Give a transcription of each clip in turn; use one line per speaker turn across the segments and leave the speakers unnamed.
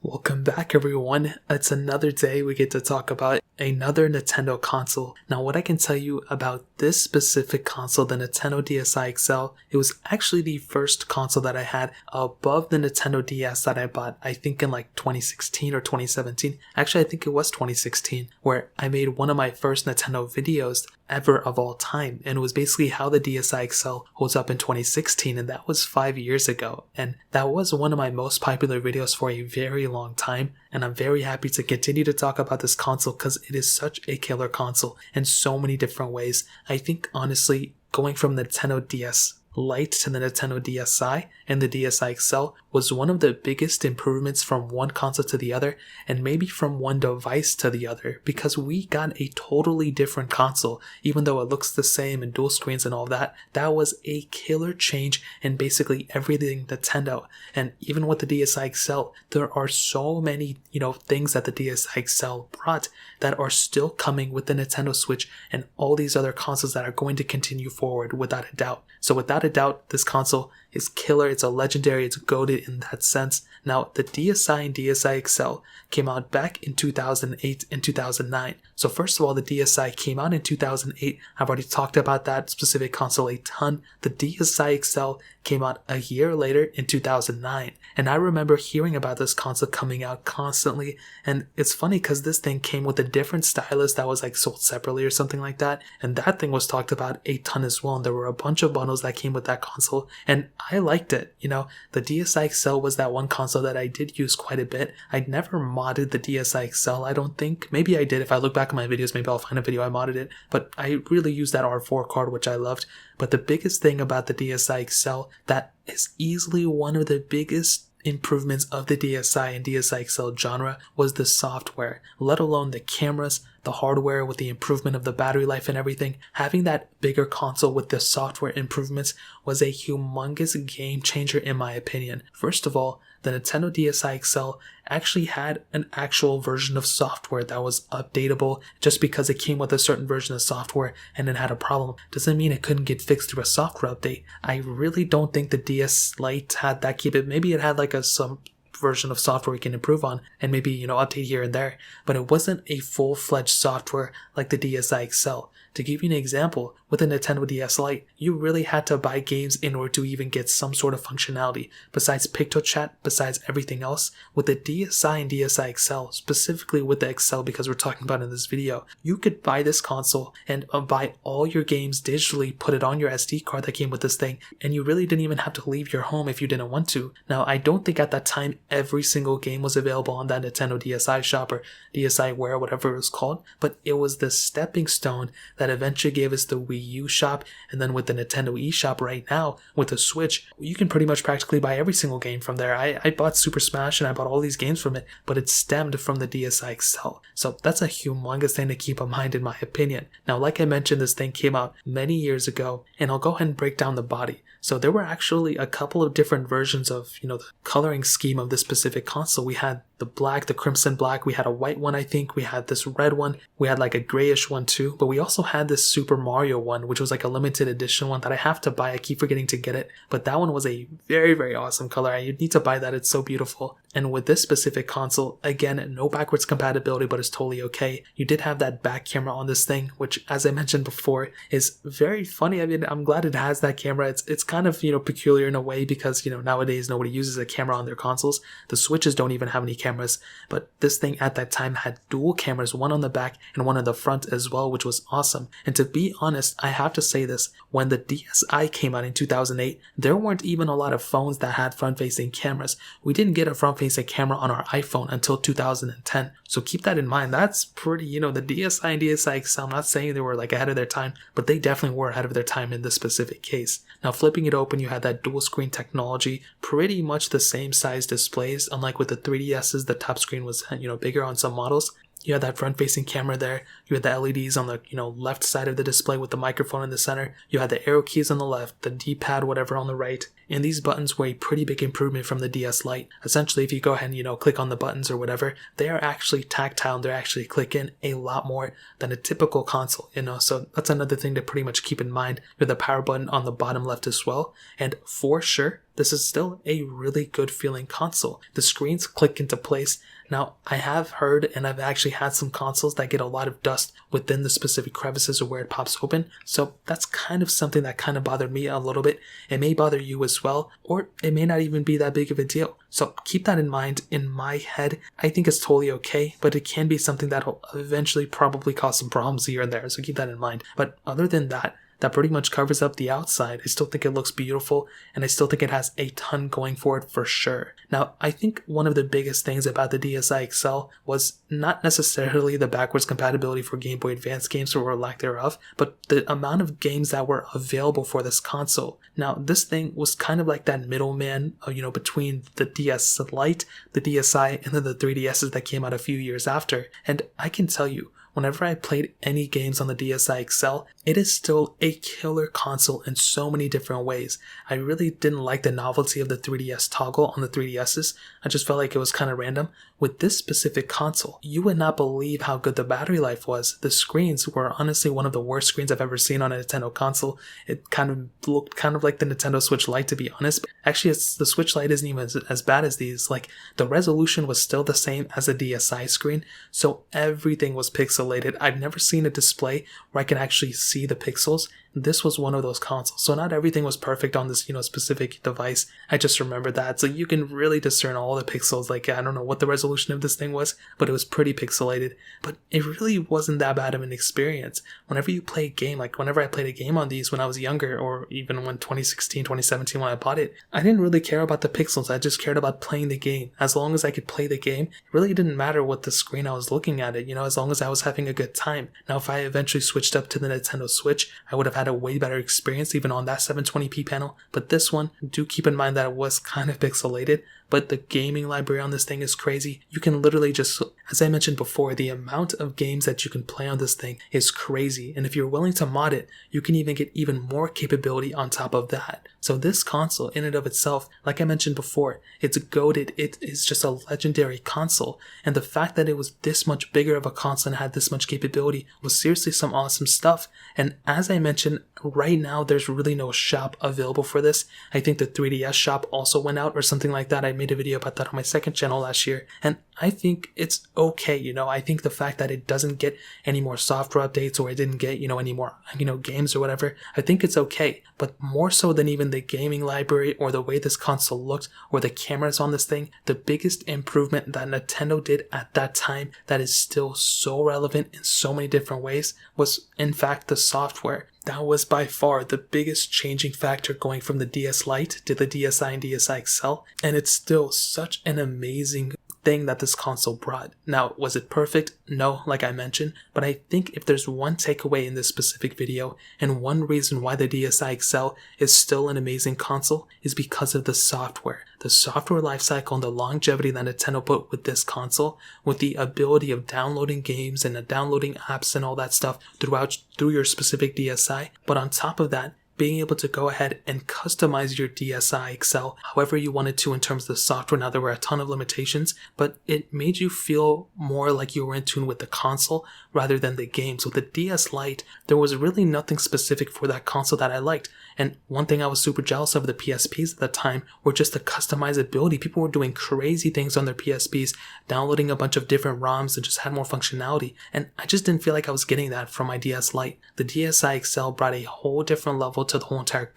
Welcome back, everyone. It's another day we get to talk about another Nintendo console. Now, what I can tell you about this specific console, the Nintendo DSi XL, it was actually the first console that I had above the Nintendo DS that I bought, I think in like 2016 or 2017. Actually, I think it was 2016, where I made one of my first Nintendo videos ever of all time, and it was basically how the DSi XL holds up in 2016, and that was 5 years ago, and that was one of my most popular videos for a very long time, and I'm very happy to continue to talk about this console because it is such a killer console in so many different ways. I think honestly, going from the Nintendo DS Lite to the Nintendo DSi and the DSi XL was one of the biggest improvements from one console to the other, and maybe from one device to the other, because we got a totally different console. Even though it looks the same and dual screens and all that, that was a killer change in basically everything Nintendo. And even with the DSi XL, there are so many things that the DSi XL brought that are still coming with the Nintendo Switch and all these other consoles that are going to continue forward without a doubt. So without a doubt, this console is killer. It's a legendary, it's goated in that sense. Now, the DSi and DSi XL came out back in 2008 and 2009. So first of all, the DSi came out in 2008. I've already talked about that specific console a ton. The DSi XL came out a year later in 2009. And I remember hearing about this console coming out constantly. And it's funny because this thing came with a different stylus that was like sold separately or something like that. And that thing was talked about a ton as well. And there were a bunch of bundles that came with that console. And I liked it. The DSi XL was that one console that I did use quite a bit. I'd never modded the DSi XL, I don't think. Maybe I did. If I look back at my videos, maybe I'll find a video I modded it. But I really used that R4 card, which I loved. But the biggest thing about the DSi XL that is easily one of the biggest improvements of the DSi and DSi XL genre was the software, let alone the cameras, the hardware with the improvement of the battery life and everything. Having that bigger console with the software improvements was a humongous game changer in my opinion. First of all, the Nintendo DSi XL actually had an actual version of software that was updatable. Just because it came with a certain version of software and it had a problem doesn't mean it couldn't get fixed through a software update. I really don't think the DS Lite had that capability. Maybe it had like some version of software we can improve on and maybe update here and there, but it wasn't a full-fledged software like the DSi XL. To give you an example, with the Nintendo DS Lite, you really had to buy games in order to even get some sort of functionality. Besides PictoChat, besides everything else, with the DSi and DSi XL, specifically with the XL because we're talking about in this video, you could buy this console and buy all your games digitally, put it on your SD card that came with this thing, and you really didn't even have to leave your home if you didn't want to. Now, I don't think at that time every single game was available on that Nintendo DSi shop or DSiWare, whatever it was called, but it was the stepping stone that eventually gave us the Wii U shop, and then with the Nintendo eShop right now, with the Switch, you can pretty much practically buy every single game from there. I bought Super Smash and I bought all these games from it, but it stemmed from the DSi XL. So that's a humongous thing to keep in mind in my opinion. Now, like I mentioned, this thing came out many years ago, and I'll go ahead and break down the body. So there were actually a couple of different versions of, the coloring scheme of this specific console. We had the black, the crimson black, we had a white one, I think, we had this red one, we had like a grayish one too, but we also had this Super Mario one, which was like a limited edition one that I have to buy. I keep forgetting to get it, but that one was a very, very awesome color. You need to buy that, it's so beautiful. And with this specific console, again, no backwards compatibility, but it's totally okay. You did have that back camera on this thing, which, as I mentioned before, is very funny. I mean, I'm glad it has that camera. It's kind of, peculiar in a way because, nowadays nobody uses a camera on their consoles. The Switches don't even have any cameras, but this thing at that time had dual cameras, one on the back and one on the front as well, which was awesome. And to be honest, I have to say this, when the DSi came out in 2008, there weren't even a lot of phones that had front-facing cameras. We didn't get a front-facing camera on our iPhone until 2010. So keep that in mind. That's pretty, the DSi and DSi XL, I'm not saying they were like ahead of their time, but they definitely were ahead of their time in this specific case. Now, flipping it open, you had that dual screen technology, pretty much the same size displays. Unlike with the 3DSs, the top screen was, bigger on some models. You had that front-facing camera there. You had the LEDs on the, left side of the display with the microphone in the center. You had the arrow keys on the left, the D-pad, whatever, on the right. And these buttons were a pretty big improvement from the DS Lite. Essentially, if you go ahead and, click on the buttons or whatever, they are actually tactile. They're actually clicking a lot more than a typical console, So that's another thing to pretty much keep in mind with the power button on the bottom left as well. And for sure, this is still a really good feeling console. The screens click into place. Now, I have heard and I've actually had some consoles that get a lot of dust within the specific crevices or where it pops open, so that's kind of something that kind of bothered me a little bit. It may bother you as well, or it may not even be that big of a deal. So keep that in mind. In my head, I think it's totally okay, but it can be something that'll eventually probably cause some problems here and there, so keep that in mind. But other than that, that pretty much covers up the outside. I still think it looks beautiful, and I still think it has a ton going for it for sure. Now, I think one of the biggest things about the DSi XL was not necessarily the backwards compatibility for Game Boy Advance games or lack thereof, but the amount of games that were available for this console. Now, this thing was kind of like that middleman, between the DS Lite, the DSi, and then the 3DSs that came out a few years after. And I can tell you, whenever I played any games on the DSi XL, it is still a killer console in so many different ways. I really didn't like the novelty of the 3DS toggle on the 3DSs. I just felt like it was kind of random. With this specific console, you would not believe how good the battery life was. The screens were honestly one of the worst screens I've ever seen on a Nintendo console. It kind of looked kind of like the Nintendo Switch Lite, to be honest. Actually, the Switch Lite isn't even as bad as these. Like, the resolution was still the same as the DSi screen, so everything was pixelated. I've never seen a display where I can actually see the pixels. This was one of those consoles. So not everything was perfect on this, specific device. I just remember that. So you can really discern all the pixels. Like, I don't know what the resolution of this thing was, but it was pretty pixelated. But it really wasn't that bad of an experience. Whenever you play a game, like whenever I played a game on these when I was younger, or even when 2016, 2017 when I bought it, I didn't really care about the pixels. I just cared about playing the game. As long as I could play the game, it really didn't matter what the screen I was looking at it, as long as I was having a good time. Now, if I eventually switched up to the Nintendo Switch, I would have had a way better experience even on that 720p panel. But this one, do keep in mind that it was kind of pixelated, but the gaming library on this thing is crazy. You can literally just, as I mentioned before, the amount of games that you can play on this thing is crazy. And if you're willing to mod it, you can even get even more capability on top of that. So this console in and of itself, like I mentioned before, it's goated. It is just a legendary console. And the fact that it was this much bigger of a console and had this much capability was seriously some awesome stuff. And as I mentioned, right now there's really no shop available for this. I think the 3DS shop also went out or something like that. I made a video about that on my second channel last year, and I think it's okay. I think the fact that it doesn't get any more software updates, or it didn't get any more games or whatever, I think it's okay. But more so than even the gaming library or the way this console looked or the cameras on this thing, the biggest improvement that Nintendo did at that time that is still so relevant in so many different ways was in fact the software. That was by far the biggest changing factor going from the DS Lite to the DSi and DSi XL, and it's still such an amazing thing that this console brought. Now, was it perfect? No, like I mentioned, but I think if there's one takeaway in this specific video, and one reason why the DSi XL is still an amazing console, is because of the software. The software lifecycle and the longevity that Nintendo put with this console, with the ability of downloading games and downloading apps and all that stuff through your specific DSi, but on top of that, being able to go ahead and customize your DSi XL however you wanted to in terms of the software. Now, there were a ton of limitations, but it made you feel more like you were in tune with the console rather than the games. With the DS Lite, there was really nothing specific for that console that I liked. And one thing I was super jealous of the PSPs at the time were just the customizability. People were doing crazy things on their PSPs, downloading a bunch of different ROMs that just had more functionality. And I just didn't feel like I was getting that from my DS Lite. The DSi XL brought a whole different level to the whole entire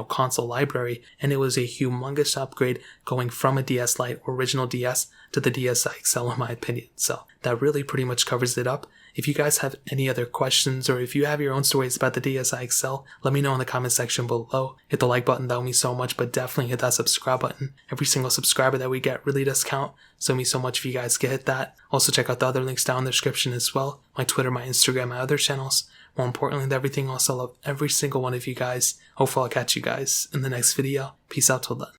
console library, and it was a humongous upgrade going from a DS Lite original DS to the DSi XL in my opinion. So that really pretty much covers it up. If you guys have any other questions, or if you have your own stories about the DSi XL, let me know in the comment section below. Hit the like button, that would mean so much, but definitely hit that subscribe button. Every single subscriber that we get really does count, so it means so much if you guys can hit that. Also check out the other links down in the description as well. My Twitter, my Instagram, my other channels. More importantly than everything else, I love every single one of you guys. Hopefully I'll catch you guys in the next video. Peace out till then.